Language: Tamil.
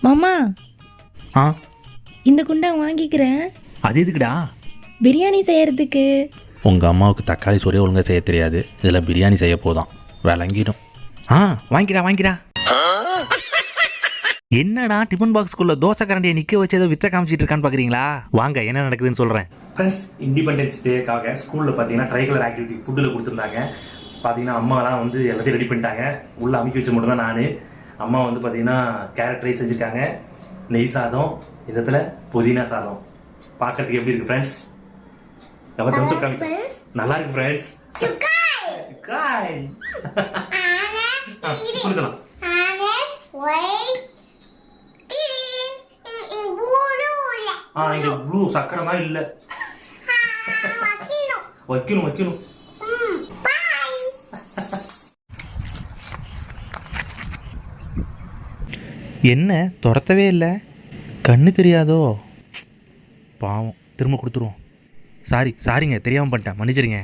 மாமா ஆ இந்த குண்டா வாங்கிக்கிறேன். அது எதுக்குடா? பிரியாணி செய்யறதுக்கு. உங்கள் அம்மாவுக்கு தக்காளி சோறே ஒழுங்காக செய்ய தெரியாது, இதில் பிரியாணி செய்ய போதான் விளங்கிடும். வாங்கிடா. என்னடா டிஃபன் பாக்ஸ்குள்ளே தோசை கரண்டியை நிற்க வச்சு ஏதோ வித்த காமிச்சிட்டு இருக்கான்னு பார்க்குறீங்களா? வாங்க என்ன நடக்குதுன்னு சொல்கிறேன். ஃப்ரெண்ட்ஸ், இண்டிபெண்டன்ஸ் டேக்காக ஸ்கூலில் பார்த்தீங்கன்னா ட்ரைகலர் ஆக்டிவிட்டி ஃபுட்டில் கொடுத்துருந்தாங்க. பார்த்தீங்கன்னா அம்மாலாம் வந்து எல்லாத்தையும் ரெடி பண்ணிட்டாங்க. உள்ளே அமைக்க வச்ச மட்டும் தான் நான். அம்மா வந்து பார்த்தீங்கன்னா கேரட் ரைஸ் செஞ்சுருக்காங்க, நெய் சாதம், இடத்துல புதினா சாதம். பார்க்கறதுக்கு எப்படி இருக்குது ஃப்ரெண்ட்ஸ்? நம்ம கொஞ்சம் காமிச்சு நல்லா இருக்கு ஃப்ரெண்ட்ஸ். காய் கொடுக்கலாம். இங்க ப்ளூ சக்கரமா இல்ல, வைக்கணும். என்ன துரத்தவே இல்லை, கண்ணு தெரியாதோ? பாவம், திரும்ப கொடுத்துருவோம். சாரிங்க, தெரியாமல் பண்ணிட்டேன், மன்னிச்சிருங்க.